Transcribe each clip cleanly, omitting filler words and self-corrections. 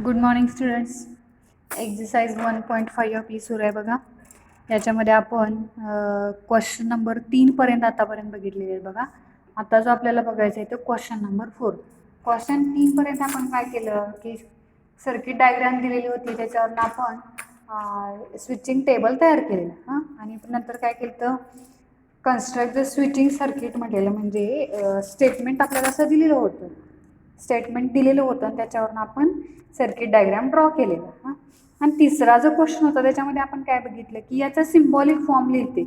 Good morning students. Exercise 1.5 आपली सुरू आहे बघा. याच्यामध्ये आपण क्वेश्चन नंबर 3 आतापर्यंत बघितलेले आहे बघा. आता जो आपल्याला बघायचा आहे तो क्वेश्चन नंबर 4. क्वेश्चन 3 आपण काय केलं की सर्किट डायग्राम दिलेली होती, त्याच्यावरून आपण स्विचिंग टेबल तयार केलेलं हां. आणि नंतर काय केलं तर कन्स्ट्रक्ट द स्विचिंग सर्किट म्हटलेलं, म्हणजे स्टेटमेंट आपल्याला असं दिलेलं होतं. स्टेटमेंट दिलेलं होतं आणि त्याच्यावरून आपण सर्किट डायग्राम ड्रॉ केलेला हां. आणि तिसरा जो क्वेश्चन होता त्याच्यामध्ये आपण काय बघितलं की याचा सिम्बॉलिक फॉर्म लिहिते.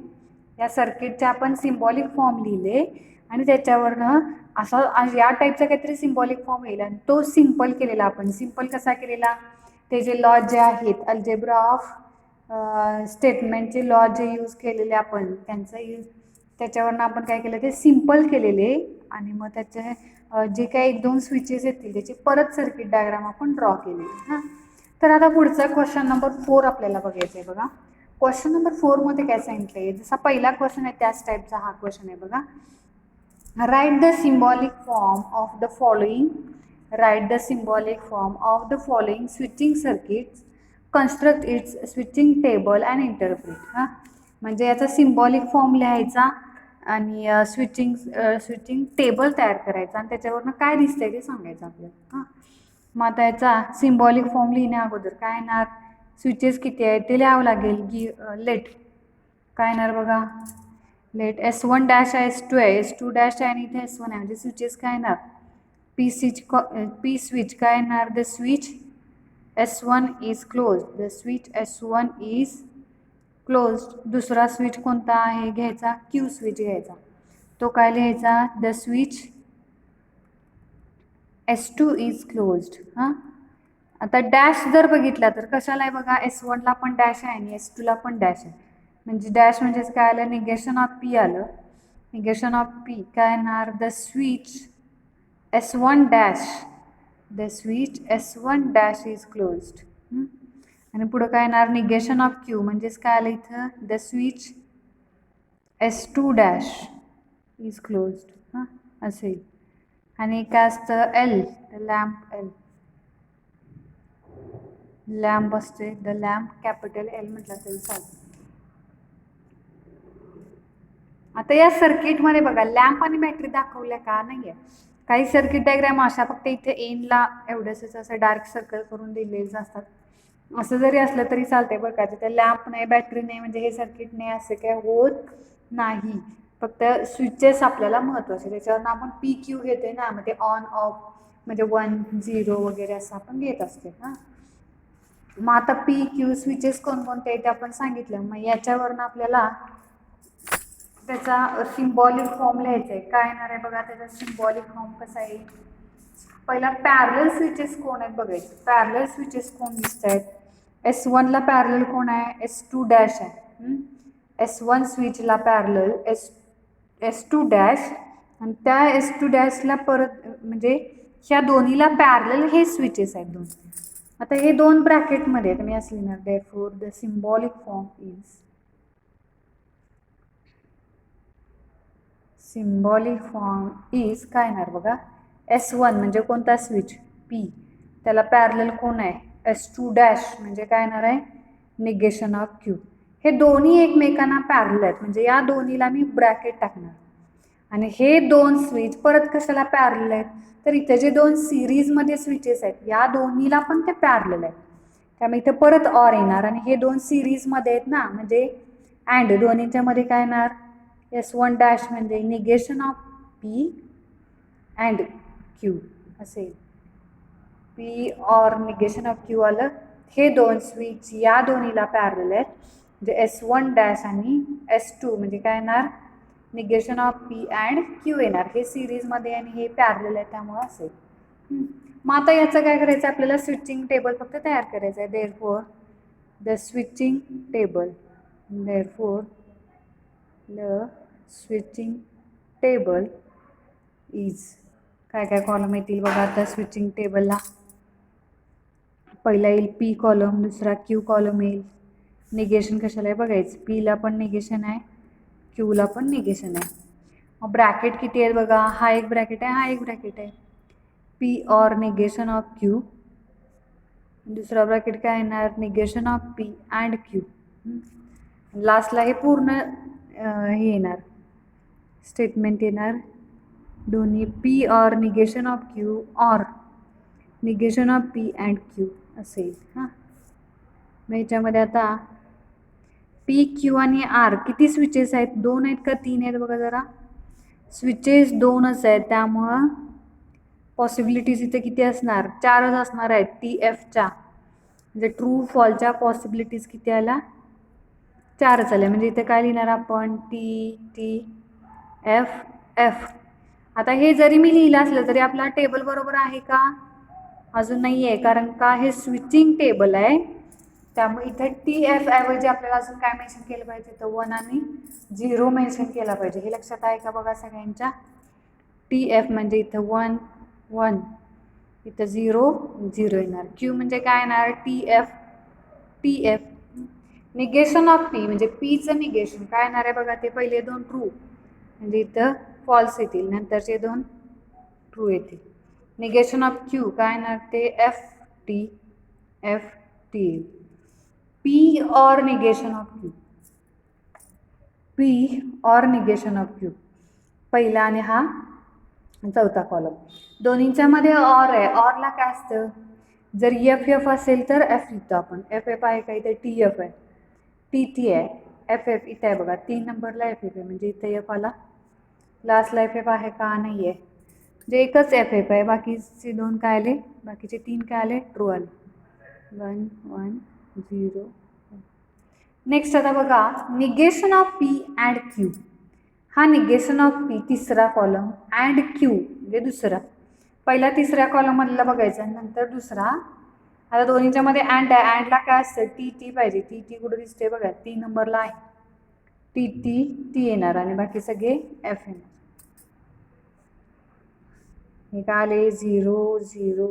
या सर्किटचे आपण सिम्बॉलिक फॉर्म लिहिले आणि त्याच्यावरनं असा या टाईपचा काहीतरी सिम्बॉलिक फॉर्म येईल आणि तो सिम्पल केलेला. आपण सिम्पल कसा केलेला, ते जे लॉ जे आहेत अल्जेब्रा ऑफ स्टेटमेंटचे लॉ जे यूज केलेले आपण त्यांचा यूज त्याच्यावरनं आपण काय केलं ते सिम्पल केलेले. आणि मग त्याचे जे काही 1-2 स्विचेस येतील त्याची परत सर्किट डायग्राम आपण ड्रॉ केली हां. तर आता पुढचा क्वेश्चन नंबर 4 आपल्याला बघायचा आहे बघा. क्वेश्चन नंबर 4 मध्ये काय सांगितलं आहे, जसा पहिला क्वेश्चन आहे त्याच टाईपचा हा क्वेश्चन आहे बघा. Write the symbolic form of the following switching circuits, construct it's switching table and interpret हां. म्हणजे याचा सिम्बॉलिक फॉर्म लिहायचा आणि स्विचिंग टेबल तयार करायचा आणि त्याच्यावरनं काय दिसतंय ते सांगायचं आपल्याला हां. मग आता याचा सिम्बॉलिक फॉर्म लिहिण्या अगोदर काय येणार, स्विचेस किती आहेत ते लिहावं लागेल. लेट काय येणार बघा, लेट S1 डॅश आहे, S2 आहे, S2 डॅश आहे आणि इथे S1 आहे, म्हणजे स्विचेस काय येणार पी स्विच काय येणार, the switch S1 is close, the switch S1 is closed. दुसरा स्विच कोणता आहे घ्यायचा, क्यू स्विच घ्यायचा, तो काय लिहायचा, the switch S2 is closed हां. आता डॅश जर बघितला तर कशाला आहे बघा, S1 ला पण डॅश आहे आणि S2 ला पण डॅश आहे, म्हणजे डॅश म्हणजेच काय आलं, निगेशन ऑफ पी आलं. निगेशन ऑफ पी काय येणार, the switch S1 dash is closed. आणि पुढं काय येणार, निगेशन ऑफ क्यू म्हणजेच काय आलं इथं, the switch S2 dash is closed हां असेल. आणि काय असतं एल, लॅम्प एल, लॅम्प असते, द लॅम्प कॅपिटल एल म्हटलं तरी चालतं. आता या सर्किटमध्ये बघा लॅम्प आणि बॅटरी दाखवल्या का नाही आहे. काही सर्किट डायग्राम अशा फक्त इथे एनला एवढंच असं डार्क सर्कल करून दिलेले असतात. असं जरी असलं तरी चालतंय बरं का, तिथे लॅम्प नाही बॅटरी नाही म्हणजे हे सर्किट नाही असं काय होत नाही. फक्त स्विचेस आपल्याला महत्त्वाचे, त्याच्यावरून आपण पी क्यू घेते ना, मग ते ऑन ऑफ म्हणजे 1 0 वगैरे असं आपण घेत असते हां. मग आता पी क्यू स्विचेस कोणकोणते ते आपण सांगितलं. मग याच्यावरनं आपल्याला त्याचा सिम्बॉलिक फॉर्म लिहायचा आहे. काय येणार आहे बघा, त्याचा सिम्बॉलिक फॉर्म कसा आहे, पहिला पॅरलल स्विचेस कोण आहेत बघायचे. पॅरलल स्विचेस कोण दिसत आहेत, S1 ला पॅरलल कोण आहे, S2 डॅश आहे. S1 स्विचला पॅरलल S2 डॅश आणि त्या S2 डॅशला परत म्हणजे ह्या दोन्हीला पॅरलल हे स्विचेस आहेत दोन. आता हे दोन ब्रॅकेटमध्ये आहेत, मी असं लिहिणार, therefore the symbolic form is काय येणार बघा, S1 म्हणजे कोणता स्विच P, त्याला पॅरलल कोण आहे S2 डॅश म्हणजे काय येणार आहे, निगेशन ऑफ Q. हे दोन्ही एकमेकांना पॅरलल आहेत म्हणजे या दोन्हीला मी ब्रॅकेट टाकणार. आणि हे दोन स्विच परत कशाला पॅरलल आहेत, तर इथे जे दोन सिरीजमध्ये स्विचेस आहेत या दोन्हीला पण ते पॅरलल आहेत, त्यामुळे इथे परत ऑर येणार. आणि हे दोन सिरीजमध्ये आहेत ना, म्हणजे अँड दोन्हीच्या मध्ये काय येणार, S1 डॅश म्हणजे negation of P and Q असेल. P or negation of Q आलं. हे दोन स्विच या दोन्हीला पॅरलल आहेत म्हणजे S1 डॅश आणि S2 म्हणजे काय येणार, negation of P and Q येणार. हे सिरीजमध्ये आणि हे पॅरलल आहे त्यामुळे असेल. मग आता याचं काय करायचं, आपल्याला स्विचिंग टेबल फक्त तयार करायचं आहे. Therefore the switching table is काय काय कॉलम येतील बघा आता स्विचिंग टेबलला. पहिला येईल P कॉलम, दुसरा Q कॉलम येईल. निगेशन कशाला आहे बघायचं, Pला पण निगेशन आहे, Qला पण निगेशन आहे. मग ब्रॅकेट किती आहेत बघा, हा एक ब्रॅकेट आहे, हा एक ब्रॅकेट आहे. P or negation of Q दुसरा ब्रॅकेट काय येणार, negation of P and Q. लास्टला हे पूर्ण हे येणार, स्टेटमेंट येणार, दोन्ही P or negation of Q or negation of P and Q असेल. हां, मग ह्याच्यामध्ये आता पी क्यू आणि आर किती स्विचेस आहेत, 2 आहेत का 3 आहेत बघा जरा. स्विचेस 2च आहेत, त्यामुळं पॉसिबिलिटीज इथे किती असणार, 4च असणार आहेत टी एफच्या. म्हणजे ट्रू फॉलच्या पॉसिबिलिटीज किती आल्या, 4च आल्या. म्हणजे इथे काय लिहिणार आपण, टी टी एफ एफ. आता हे जरी मी लिहिलं असलं तरी आपला टेबल बरोबर आहे का, अजून नाही आहे, कारण का हे स्विचिंग टेबल आहे. त्यामुळे इथे टी एफ ऐवजी आपल्याला अजून काय मेन्शन केलं पाहिजे, तर 1 आणि 0 मेन्शन केला पाहिजे. हे लक्षात आहे का बघा सगळ्यांच्या. टी एफ म्हणजे इथं 1 1, इथं 0 0 येणार. क्यू म्हणजे काय येणार, T F. Negation of P म्हणजे पीचं निगेशन काय येणार आहे बघा, ते पहिले 2 ट्रू म्हणजे इथं फॉल्स येतील, नंतरचे 2 ट्रू येतील. निगेशन ऑफ क्यू काय येणार, ते एफ टी येईल. पी और निगेशन ऑफ क्यू, पी और निगेशन ऑफ क्यू पहिला आणि हा चौथा कॉलम. दोन्हीच्या मध्ये ऑर आहे. ऑरला काय असतं, जर एफ एफ असेल तर एफ लिहितो आपण. एफ एफ आहे का इथे, टी एफ आहे, टी टी आहे, एफ एफ इथे आहे बघा, 3 नंबरला एफ एफ आहे म्हणजे इथे एफ आला. लास्टला एफ एफ आहे का, नाही आहे, म्हणजे एकच एफ एफ आहे. बाकीचे 2 काय आले, बाकीचे 3 काय आले, ट्रू आले. 1 1 0. नेक्स्ट आता बघा, negation of P and Q. हा निगेशन ऑफ पी तिसरा कॉलम, अँड क्यू म्हणजे दुसरा. पहिला तिसऱ्या कॉलममधला बघायचा, नंतर दुसरा. आता दोन्हीच्या मध्ये अँड आहे, अँडला काय असतं, टी टी पाहिजे. टी टी कुठं दिसते बघा, 3 नंबरला आहे, टी टी टी येणार आणि बाकी सगळे एफ येणार. हे काय आले, 0 0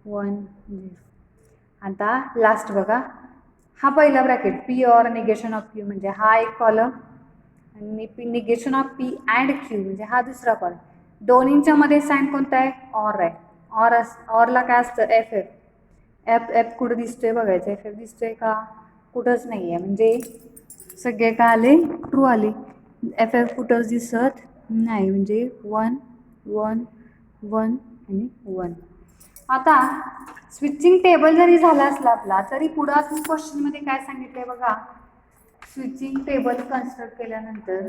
1 0. आता लास्ट बघा, हा पहिला bracket P or negation of Q म्हणजे हा एक कॉलम, आणि negation of P and Q म्हणजे हा दुसरा कॉलम. दोन्हींच्या मध्ये साईन कोणता आहे, ऑर आहे. ऑरला काय असतं, एफ एफ. एफ एफ कुठं दिसतोय बघायचं, एफ एफ दिसतोय का, कुठंच नाही आहे, म्हणजे सगळे काय आले, ट्रू आले. एफ एफ कुठंच दिसत नाही, म्हणजे 1 1 1 आणि 1. आता स्विचिंग टेबल जरी झाला असला आपला, तरी पुढं अजून क्वेश्चनमध्ये काय सांगितलंय बघा, स्विचिंग टेबल कन्स्ट्रक्ट केल्यानंतर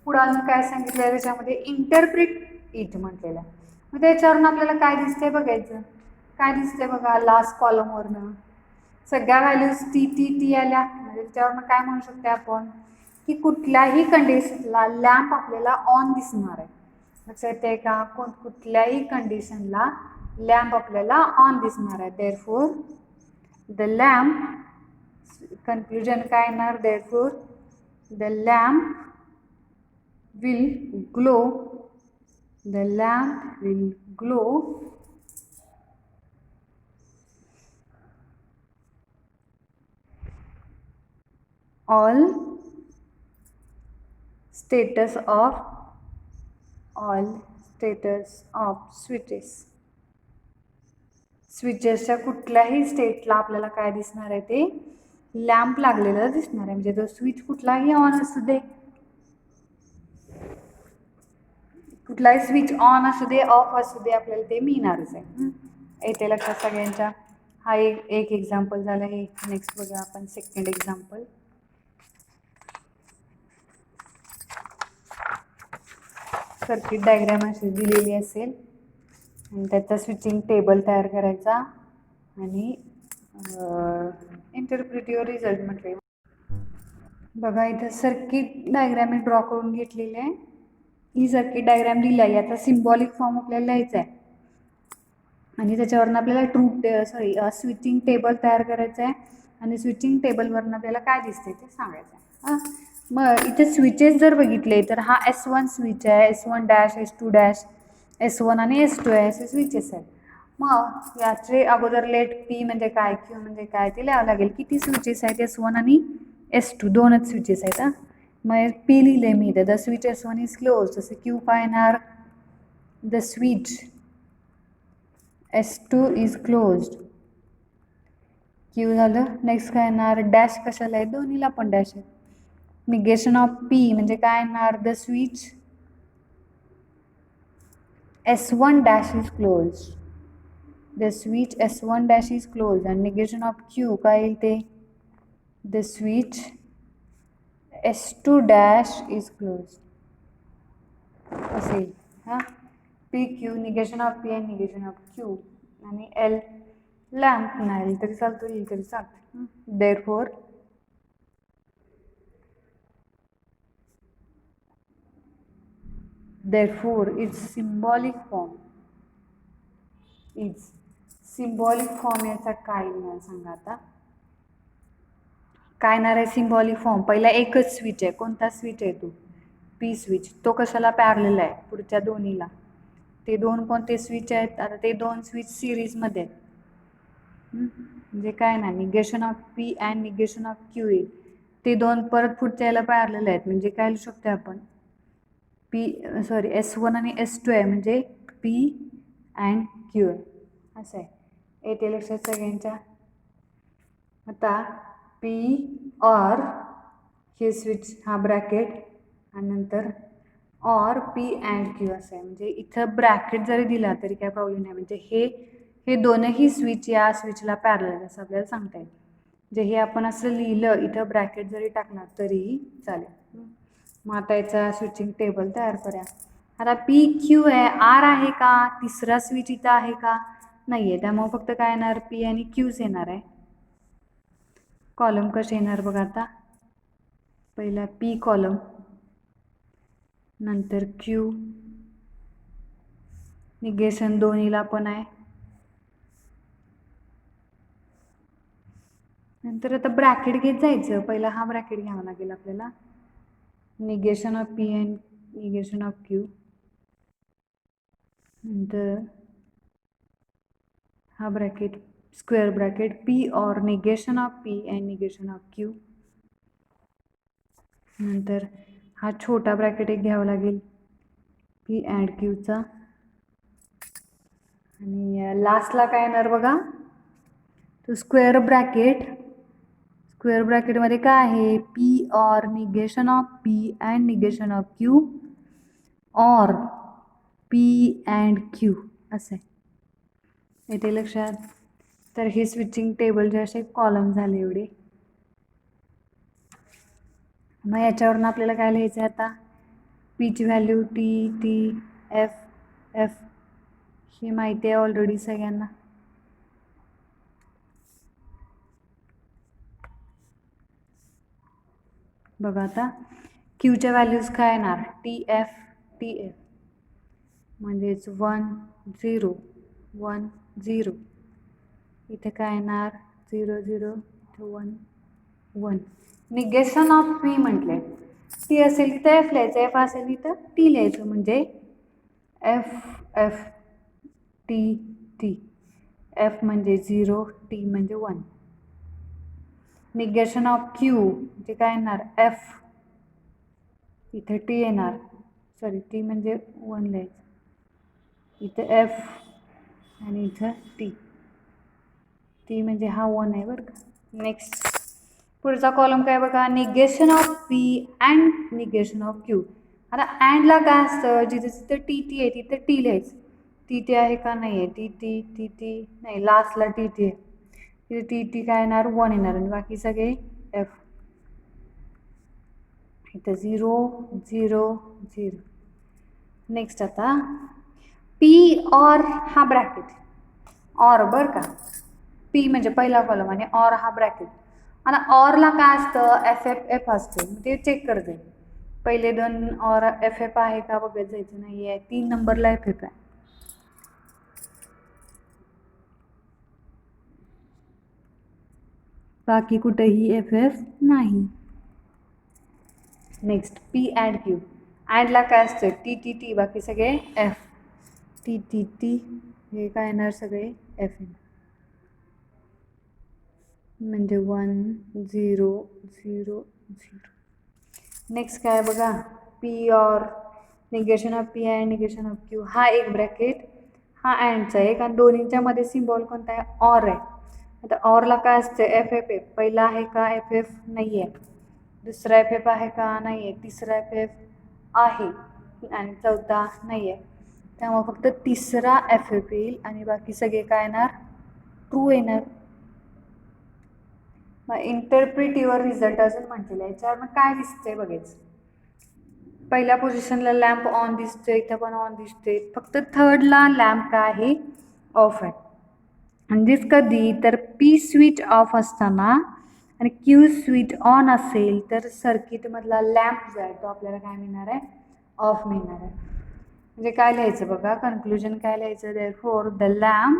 पुढं अजून काय सांगितलंय, त्याच्यामध्ये इंटरप्रिट इट म्हटलेलं आहे. मग त्याच्यावरून आपल्याला काय दिसतंय बघायचं. काय दिसतंय बघा, लास्ट कॉलमवरनं सगळ्या व्हॅल्यूज टी टी टी आल्या. म्हणजे त्याच्यावरनं काय म्हणू शकते आपण, की कुठल्याही कंडिशनला लॅम्प आपल्याला ऑन दिसणार आहे. लक्षात येते का, कुठल्याही कंडिशनला लॅम्प आपल्याला ऑन दिसणार आहे. देअरफॉर द लॅम्प, कन्क्लुजन काय येणार, therefore the lamp will glow, the lamp will glow all status of switches. स्विचेसच्या कुठल्याही स्टेटला आपल्याला काय दिसणार आहे, ते लॅम्प लागलेलं दिसणार आहे. म्हणजे तो स्विच कुठलाही ऑन असू दे, कुठलाही स्विच ऑन असू दे ऑफ असू दे, आपल्याला ते मिळणारच आहे. येते लक्षात सगळ्यांच्या. हा एक एक्झाम्पल झालं. हे नेक्स्ट बघा आपण सेकंड एक्झाम्पल. सर्किट डायग्राम अशी दिलेली असेल आणि त्याचा स्विचिंग टेबल तयार करायचा आणि इंटरप्रिट युअर रिझल्ट म्हटले. बघा इथं सर्किट डायग्राम मी ड्रॉ करून घेतलेली आहे. ही सर्किट डायग्राम लिहिली आहे. याचा सिम्बॉलिक फॉर्म आपल्याला लिहायचा आहे आणि त्याच्यावरून आपल्याला स्विचिंग टेबल तयार करायचं आहे आणि स्विचिंग टेबलवरून आपल्याला काय दिसते ते सांगायचं आहे. मग इथे स्विचेस जर बघितले तर हा S1 स्विच आहे, S1 dash, S2 dash, S1 आणि S2 आहे, असे स्विचेस आहेत. मग याचे अगोदर लेट P म्हणजे काय, Q म्हणजे काय ते लिहावं लागेल. किती स्विचेस आहेत, S1 आणि S2 2च स्विचेस आहेत. मग P लिहिले मी इथे, the switch S1 is close. जसं Q काय येणार, the switch S2 is closed. Q झालं. नेक्स्ट काय येणार, डॅश कशाला आहे, दोन्हीला पण डॅश आहे. निगेशन ऑफ पी म्हणजे काय येणार, the switch S1 dash is closed. The switch S1 dash is closed and negation of Q काय येईल ते, the switch S2 dash is closed असेल. हां, P Q negation of P आणि निगेशन ऑफ क्यू आणि एल लॅम्प नाही तरी चालतो, येईल तरी चालतं. Therefore its symbolic form is symbolic form याचा काय येणार सांगा आता. काय येणार आहे सिम्बॉलिक फॉर्म, पहिला एकच स्विच आहे, कोणता स्विच आहे तो, पी स्विच, तो कशाला पॅरलल आहे पुढच्या दोन्हीला. ते दोन कोणते स्विच आहेत, आता ते दोन स्विच सिरीजमध्ये आहेत. म्हणजे काय ना, negation of P and negation of Q येईल. ते दोन परत पुढच्या याला पॅरलल आहेत, म्हणजे काय लिहू शकतो आपण, S1 आणि S2 आहे म्हणजे पी अँड क्यू आहे असं आहे. येते लक्षात सगळ्यांच्या. आता पी ऑर हे स्विच हा ब्रॅकेट आणि नंतर ऑर पी अँड क्यू असं आहे. म्हणजे इथं ब्रॅकेट जरी दिला तरी काय प्रॉब्लेम नाही, म्हणजे हे दोनही स्विच या स्विचला पॅरलल असं आपल्याला सांगता येईल. जे हे आपण असं लिहिलं इथं ब्रॅकेट जरी टाकला तरीही चालेल. मग आता याचा स्विचिंग टेबल तयार करूया. आता पी क्यू आहे, आर आहे का, तिसरा स्विच इथं आहे का, नाही आहे, त्यामुळे फक्त काय येणार, पी आणि क्यूच येणार आहे. कॉलम कसे येणार बघा आता, पहिला पी कॉलम, नंतर क्यू, निगेशन दोन्हीला पण आहे, नंतर आता ब्रॅकेट घेत जायचं. पहिला हा ब्रॅकेट घ्यावा लागेल आपल्याला, negation of P and negation of Q, नंतर हा bracket square bracket P or negation of P and negation of Q, नंतर हा छोटा ब्रॅकेट एक घ्यावा लागेल पी अँड क्यूचा, आणि लास्टला काय येणार बघा, तो स्क्वेअर ब्रॅकेटमध्ये काय आहे, P or negation of P and negation of Q or P and Q असं आहे. येते लक्षात. तर हे स्विचिंग टेबलचे असे कॉलम झाले एवढे. मग याच्यावरून आपल्याला काय लिहायचं आहे आता, पीची व्हॅल्यू टी एफ ही माहिती आहे ऑलरेडी सगळ्यांना. बघा आता क्यूच्या व्हॅल्यूज काय येणार, टी एफ म्हणजेच 1 0 1 0, इथे काय येणार 0 0 1 1. निगेशन ऑफ पी म्हटले, टी असेल तिथं एफ लिहायचं, एफ असेल तिथं टी लिहायचं, म्हणजे एफ टी एफ म्हणजे 0, टी म्हणजे 1. निगेशन ऑफ क्यू म्हणजे काय येणार, एफ इथं टी येणार, टी म्हणजे 1 लिहायचं, इथं एफ आणि इथं टी म्हणजे हा 1 आहे बरं का. नेक्स्ट पुढचा कॉलम काय बघा, negation of P and negation of Q. आता अँडला काय असतं, जिथं टी आहे तिथं टी लिहायचं, टी आहे का नाही आहे, टी नाही, लास्टला टी आहे, तिथे टी काय येणार 1 येणार, आणि बाकी सगळे एफ. इथं 0 0 0. नेक्स्ट आता पी ऑर हा ब्रॅकेट, ऑर बरं का, पी म्हणजे पहिला कॉलम आणि ऑर हा ब्रॅकेट. आता ऑरला काय असतं, एफ असते, ते चेक करते, पहिले दोन ऑर एफ आहे का बघत जायचं, नाही आहे, 3 नंबरला एफ आहे, बाकी कुठेही एफ नाही. नेक्स्ट पी अँड क्यू, अँडला काय असतं टी बाकी सगळे एफ, टी हे काय येणार सगळे एफ म्हणजे 1 0 0 0. नेक्स्ट काय बघा, P or negation of P and negation of Q, हा एक ब्रॅकेट, हा अँडचा एक, आणि दोन्हीच्या मध्ये सिम्बॉल कोणता आहे, ऑर आहे, आता ऑरला काय असते, एफ एफ एफ पहिला आहे का, एफ एफ नाही आहे, दुसरा एफ एफ आहे का, नाही आहे, तिसरा एफ एफ आहे आणि चौथा नाही आहे. त्यामुळे फक्त तिसरा एफ एफ येईल आणि बाकी सगळे काय येणार, ट्रू येणार. मग इंटरप्रिट युअर रिझल्ट अजून म्हटलेलं आहे. याच्यावर मग काय दिसतंय बघायचं. पहिल्या पोझिशनला लॅम्प ऑन दिसतोय, इथं पण ऑन दिसतोय, फक्त थर्डला लॅम्प काय आहे, ऑफ आहे. म्हणजेच कधी तर पी स्विच ऑफ असताना आणि क्यू स्विच ऑन असेल तर सर्किटमधला लॅम्प जो आहे तो आपल्याला काय मिळणार आहे, ऑफ मिळणार आहे. म्हणजे काय लिहायचं बघा, कन्क्लुजन काय लिहायचं, therefore the lamp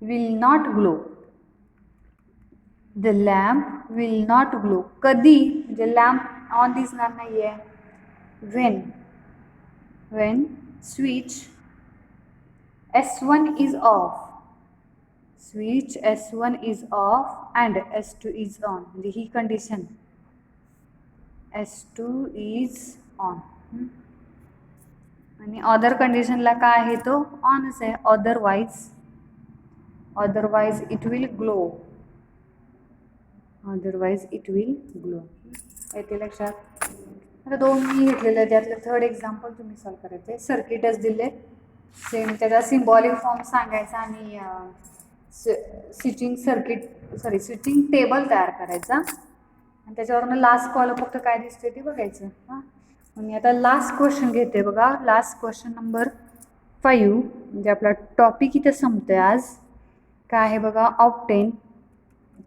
will not glow. The lamp will not glow कधी, म्हणजे लॅम्प ऑन दिसणार नाही आहे, when switch S1 is off, switch S1 is off and S2 is on, म्हणजे ही कंडिशन S2 is on. आणि other कंडिशनला काय आहे, तो ऑनच आहे, otherwise it will glow, येते लक्षात. आता दोन मी घेतलेले आहे, त्यातलं थर्ड एक्झाम्पल तुम्ही सॉल्व करायचे. सर्किटच दिले सेम, त्याचा सिम्बॉलिक फॉर्म सांगायचा आणि स्विचिंग टेबल तयार करायचा आणि त्याच्यावरून लास्ट कॉल फक्त काय दिसते ते बघायचं. हां, मी आता लास्ट क्वेश्चन घेते बघा. लास्ट क्वेश्चन नंबर 5, म्हणजे आपला टॉपिक इथे संपतोय आज. काय आहे बघा, ऑब्टेन.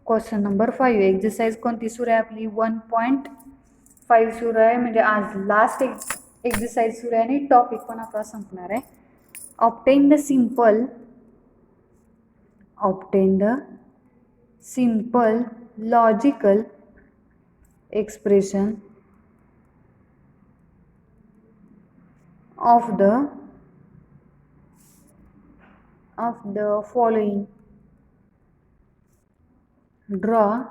क्वेश्चन नंबर 5 एक्सरसाइज कोणती सुरू आहे आपली, 1.5 सुरू आहे, म्हणजे आज लास्ट एक्सरसाइज सुरू आहे आणि टॉपिक पण आपला संपणार आहे. Obtain the simple logical expression of the following. Draw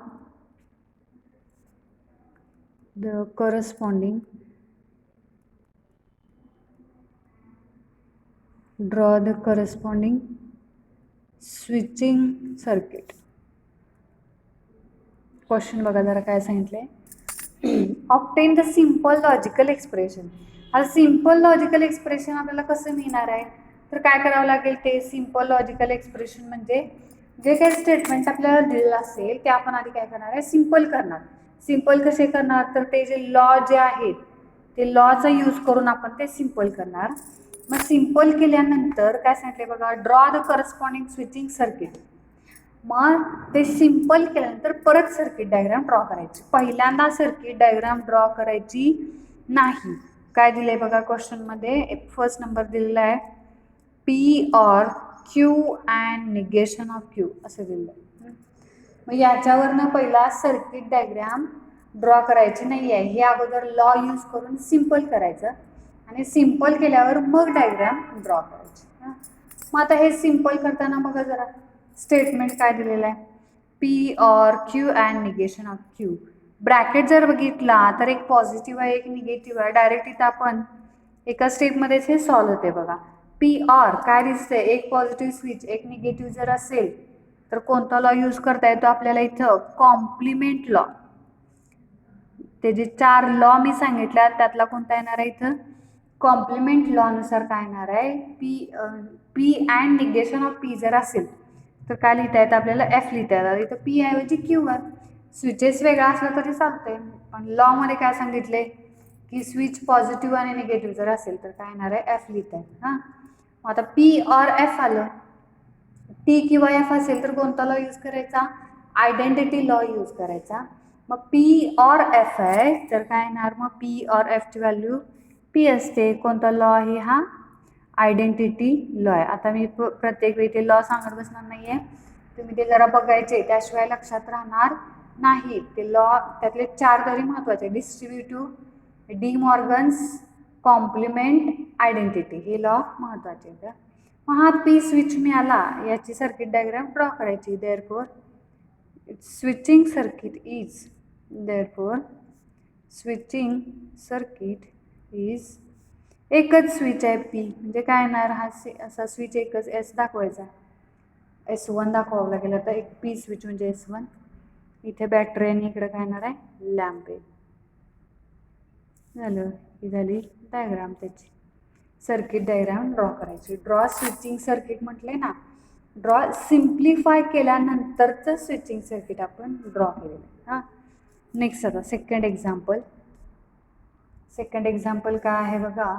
the corresponding switching circuit. Question बघा जरा काय सांगितलंय. Obtain the simple logical expression. आता सिंपल लॉजिकल एक्सप्रेशन आपल्याला कसं मिळणार आहे, तर काय करावं लागेल, ते सिंपल लॉजिकल एक्सप्रेशन म्हणजे जे काही स्टेटमेंट आपल्याला दिलेलं असेल ते आपण आधी काय करणार आहे, सिंपल करणार. सिंपल कसे करणार, तर ते जे लॉ जे आहेत ते लॉचा यूज करून आपण ते सिंपल करणार. मग सिंपल केल्यानंतर काय सांगितले बघा, draw the corresponding switching circuit. मग ते सिंपल केल्यानंतर परत सर्किट डायग्राम ड्रॉ करायची. पहिल्यांदा सर्किट डायग्राम ड्रॉ करायची नाही. काय दिलंय बघा क्वेश्चनमध्ये, फर्स्ट नंबर दिलेला आहे, P or Q and negation of Q असं दिलं आहे. मग याच्यावरनं पहिला सर्किट डायग्राम ड्रॉ करायची नाही आहे, हे अगोदर लॉ यूज करून सिंपल करायचं आणि सिंपल केल्यावर मग डायग्राम ड्रॉ करायची. मग आता हे सिंपल करताना बघा जरा स्टेटमेंट काय दिलेलं आहे, P or Q and negation of Q. Bracket जर बघितला तर एक पॉझिटिव्ह आहे, एक निगेटिव्ह आहे. डायरेक्ट इथं आपण एका स्टेपमध्येच हे सॉल्व्ह होते बघा. पी ऑर काय दिसतंय, एक पॉझिटिव्ह स्विच एक निगेटिव्ह जर असेल तर कोणता लॉ यूज करता येतो आपल्याला इथं, कॉम्प्लिमेंट लॉ. ते जे 4 लॉ मी सांगितल्या त्यातला कोणता येणार आहे इथं, कॉम्प्लिमेंट लॉनुसार काय येणार आहे, P and negation of P जर असेल तर काय लिहिता येतं आपल्याला, एफ लिहिता येतात. इथं पी ऐवजी क्यू आहे. स्विचेस वेगळा असला तरी चालतंय, पण लॉमध्ये काय सांगितले की स्विच पॉझिटिव्ह आणि निगेटिव्ह जर असेल तर काय येणार आहे, एफ लिहिता आहे. हां, मग आता पी ऑर एफ आलं, पी किंवा एफ असेल तर कोणता लॉ यूज करायचा, आयडेंटिटी लॉ यूज करायचा. मग पी ऑर एफ आहे तर काय येणार, मग पी ऑर एफची व्हॅल्यू पी असते. कोणता लॉ आहे हा, आयडेंटिटी लॉ आहे. आता मी प्रत्येक वेळी ते लॉ सांगत बसणार नाही आहे, तुम्ही ते जरा बघायचे, त्याशिवाय लक्षात राहणार नाही. ते लॉ त्यातले 4 तरी महत्त्वाचे, distributive, De Morgan's, complement, identity, हे लॉ महत्त्वाचे आहेत. मग हा पी स्विच मिळाला, याची सर्किट डायग्राम ड्रॉ करायची. देअरफॉर स्विचिंग सर्किट इज एकच स्विच आहे पी, म्हणजे काय येणार, हा असा स्विच एकच एस दाखवायचा. S1 दाखवावं लागेल आता. एक पी स्विच म्हणजे S1. इथे बॅटरी आणि इकडे काय येणार आहे, लॅम्प आहे. झालं, ही झाली डायग्राम त्याची. सर्किट डायग्राम ड्रॉ करायची. ड्रॉ स्विचिंग सर्किट म्हटले ना, ड्रॉ सिम्प्लिफाय केल्यानंतरचं स्विचिंग सर्किट आपण ड्रॉ केलेलं आहे. हां, नेक्स्ट आता सेकंड एक्झाम्पल. सेकंड एक्झाम्पल काय आहे बघा.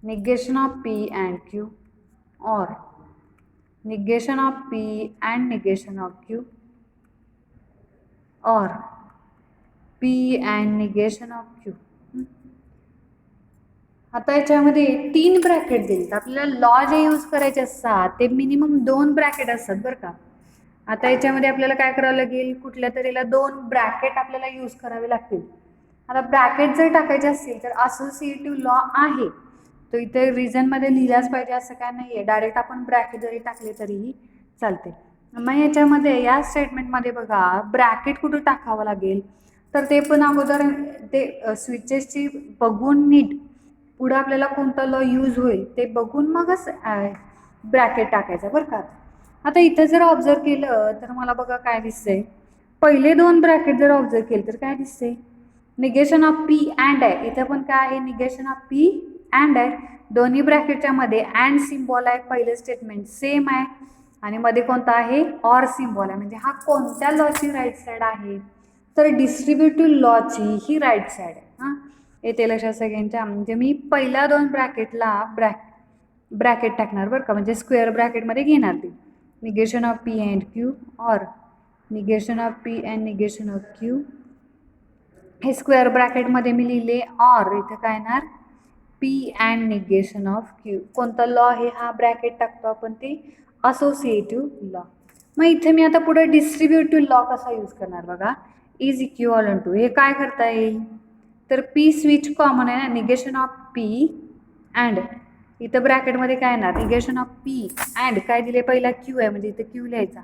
negation of P and Q or negation of P and negation of Q or P and negation of Q. आता याच्यामध्ये 3 ब्रॅकेट दिलेत आपल्याला. लॉ जे यूज करायचे असतात ते मिनिमम 2 ब्रॅकेट असतात बरं का. आता याच्यामध्ये आपल्याला काय करावं लागेल, कुठल्या तरीला 2 ब्रॅकेट आपल्याला यूज करावे लागतील. आता ब्रॅकेट जर टाकायचे असतील तर असोसिएटिव्ह लॉ आहे तो इथे रिझनमध्ये लिहिलाच पाहिजे असं काय नाही आहे. डायरेक्ट आपण ब्रॅकेट जरी टाकले तरीही चालते. मग याच्यामध्ये या स्टेटमेंटमध्ये बघा ब्रॅकेट कुठं टाकावं लागेल, तर ते पण अगोदर ते स्विचेसची बघून नीट पुढं आपल्याला कोणता लॉ यूज होईल ते बघून मगच ब्रॅकेट टाकायचं बरं का. आता इथं जर ऑब्झर्व केलं तर मला बघा काय दिसतंय, पहिले 2 ब्रॅकेट जर ऑब्झर्व केलं तर काय दिसतंय, निगेशन ऑफ पी अँड आहे. इथं पण काय आहे, निगेशन ऑफ पी अँड आहे. दोन्ही ब्रॅकेटच्या मध्ये अँड सिम्बॉल आहे. पहिलं स्टेटमेंट सेम आहे आणि मध्ये कोणता आहे, ऑर सिम्बॉल आहे. म्हणजे हा कोणत्या लॉची राईट साईड आहे, तर डिस्ट्रीब्युटिव्ह लॉची ही राईट साईड आहे. हां, येते लक्षात सगळ्यांच्या. म्हणजे मी पहिल्या 2 ब्रॅकेटला ब्रॅकेट टाकणार बरं का, म्हणजे स्क्वेअर ब्रॅकेटमध्ये घेणार ती. Negation of P and Q or negation of P and negation of Q. हे स्क्वेअर ब्रॅकेटमध्ये मी लिहिले ऑर. इथं काय येणार, P and negation of Q. कोणता लॉ आहे हा ब्रॅकेट टाकतो आपण, ते असोसिएटिव्ह लॉ. मग इथे मी आता पुढे डिस्ट्रीब्युटिव्ह लॉ कसा यूज करणार बघा. इज इक्विव्हॅलंट टू, हे काय करता येईल, तर पी स्विच कॉमन आहे ना, निगेशन ऑफ पी अँड इथं ब्रॅकेटमध्ये काय येणार, निगेशन ऑफ पी अँड काय दिले पहिला क्यू आहे म्हणजे इथं क्यू लिहायचा,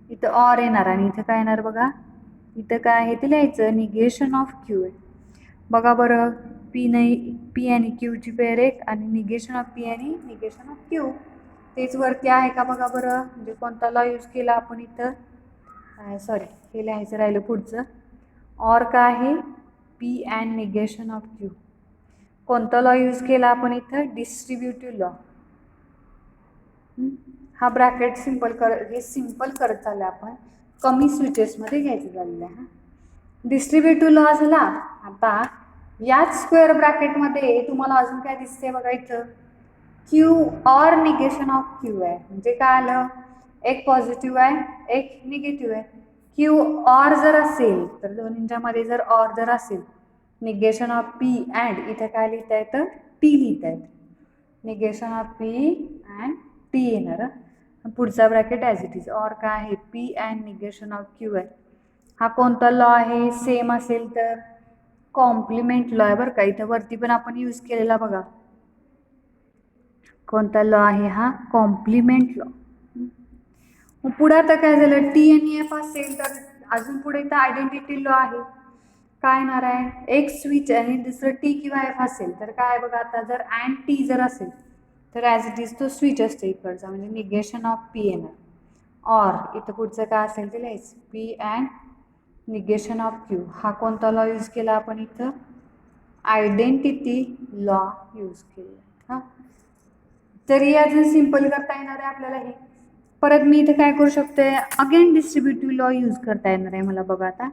इथं ऑर येणार आणि इथं काय येणार बघा, इथं काय आहे ते लिहायचं, निगेशन ऑफ क्यू आहे. बघा बरं, पी नाही, पी आणि क्यूची पेअर एक आणि निगेशन ऑफ पी आणि निगेशन ऑफ क्यू तेच वरती आहे का बघा बरं. म्हणजे कोणता लॉ यूज केला आपण इथं, सॉरी हे लिहायचं राहिलं पुढचं. ऑर काय आहे, P and negation of Q. कोणता लॉ यूज केला आपण इथं, डिस्ट्रीब्युटिव्ह लॉ. हा ब्रॅकेट सिम्पल हे सिम्पल करत चाललं आपण, कमी स्विचेसमध्ये घ्यायचं झालेलं आहे. डिस्ट्रीब्युटिव्ह लॉ झाला. आता याच स्क्वेअर ब्रॅकेटमध्ये तुम्हाला अजून काय दिसते बघा, इथं Q or negation of Q आहे. म्हणजे काय आलं, एक पॉझिटिव्ह आहे एक निगेटिव्ह आहे. क्यू ऑर जर असेल तर दोन्हींच्या मध्ये जर ऑर जर असेल, निगेशन ऑफ पी अँड इथं काय लिहिता येतं, टी लिहिता येतं. Negation of P and T येणार. पुढचा bracket as it is. Or काय आहे, P and negation of Q आहे. हा कोणता लॉ आहे, सेम असेल तर कॉम्प्लिमेंट लॉ आहे बरं का. इथं वरती पण आपण यूज केलेला बघा, कोणता लॉ आहे हा, कॉम्प्लिमेंट लॉ. मग पुढे आता काय झालं, टी आणि एफ असेल तर अजून पुढे इथं आयडेंटिटी लॉ आहे. काय येणार आहे, एक स्विच आणि दुसरं टी किंवा एफ असेल तर काय बघा, आता जर अँड टी जर असेल तर ॲज इट इज तो स्विच असतो इकडचा, म्हणजे निगेशन ऑफ पी येणार. ऑर इथं पुढचं काय असेल ते लिहायचं, P and negation of Q. हा कोणता लॉ यूज केला आपण इथं, आयडेंटिटी लॉ यूज केला. हां, तरी अजून सिम्पल करता येणार आहे आपल्याला हे. परत मी इथे काय करू शकते, अगेन डिस्ट्रीब्युटिव्ह लॉ यूज करता येणार आहे मला बघा. आता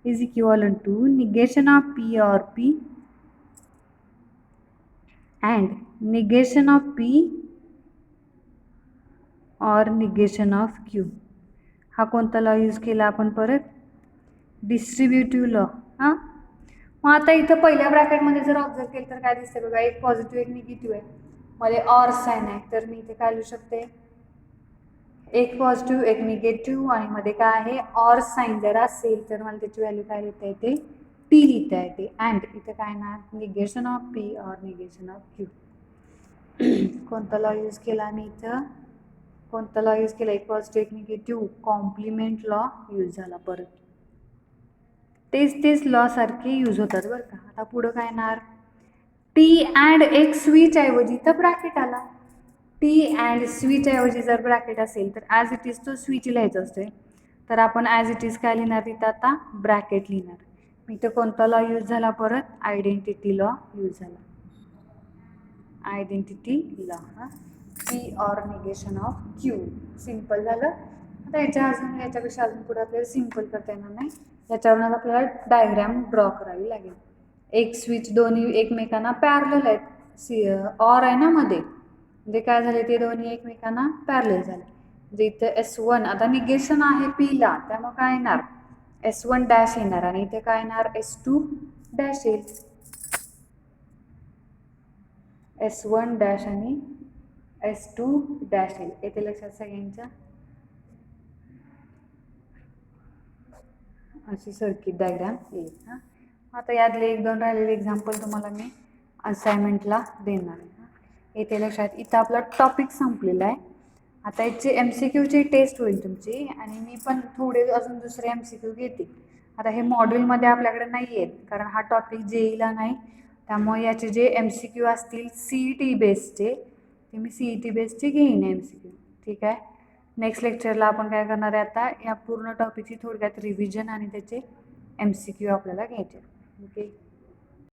is equivalent to negation of P or P and negation of P or negation of Q. हा कोणता लॉ यूज केला आपण परत, डिस्ट्रीब्युटिव्ह लॉ. हां, मग आता इथं पहिल्या ब्रॅकेटमध्ये जर ऑब्झर्व केलं तर काय दिसते बघा, एक पॉझिटिव्ह एक निगेटिव्ह आहे, मध्ये ऑर साईन आहे. तर मी इथे काय लिहू शकते, एक पॉझिटिव्ह एक निगेटिव्ह आणि मध्ये काय आहे, ऑर साईन जर असेल तर मला त्याची व्हॅल्यू काय लिहिता येते, टी लिहिता येते. अँड इथं काय ना, negation of P or negation of Q. कोणता लॉ यूज केला मी इथं, कोणता लॉ यूज केला, एक पॉझिटिव्ह एक निगेटिव्ह, कॉम्प्लिमेंट लॉ यूज झाला. परत तेच लॉ सारखे यूज होतात बरं का. आता पुढं काय येणार, टी अँड एक स्विच ऐवजी इथं ब्रॅकेट आला, टी अँड स्विच ऐवजी जर ब्रॅकेट असेल तर ॲज इट इज तो स्विच लिहायचं असते, तर आपण ॲज इट इज काय लिहिणार तिथं आता ब्रॅकेट लिहिणार. इथं कोणता लॉ यूज झाला, परत आयडेंटिटी लॉ यूज झाला. Identity law P or negation of Q. Simple झालं. आता याच्यापेक्षा अजून पुढे आपल्याला सिम्पल करता येणार नाही. याच्यावरून आपल्याला डायग्राम ड्रॉ करावी लागेल. एक स्विच दोन्ही एकमेकांना पॅरलल आहेत, ऑर आहे ना मध्ये, म्हणजे काय झाले ते दोन्ही एकमेकांना पॅरलल झाले. म्हणजे इथं S1 आता निगेशन आहे Pला, त्यामुळे काय येणार S1 डॅश येणार आणि इथे काय येणार S2 डॅश येईल. S1 डॅश आणि S2 डॅश येईल. येथे लक्षात सगळ्यांच्या अशी सर्किट डायग्राम येईल. हां, आता यातले 1-2 राहिलेले एक्झाम्पल तुम्हाला मी असाइनमेंटला देणार आहे. येथे लक्षात, इथं आपला टॉपिक संपलेला आहे. आता याची MCQची टेस्ट होईल तुमची, आणि मी पण थोडे अजून दुसरे MCQ घेते. आता हे मॉड्यूलमध्ये आपल्याकडे नाही आहेत, कारण हा टॉपिक JEEला नाही, त्यामुळे याचे जे MCQ असतील CET बेसचे, ते मी CET बेसचे घेईन MCQ. ठीक आहे. नेक्स्ट लेक्चरला आपण काय करणार आहे, आता या पूर्ण टॉपिकची थोडक्यात रिव्हिजन आणि त्याचे MCQ आपल्याला घ्यायचे. ओके.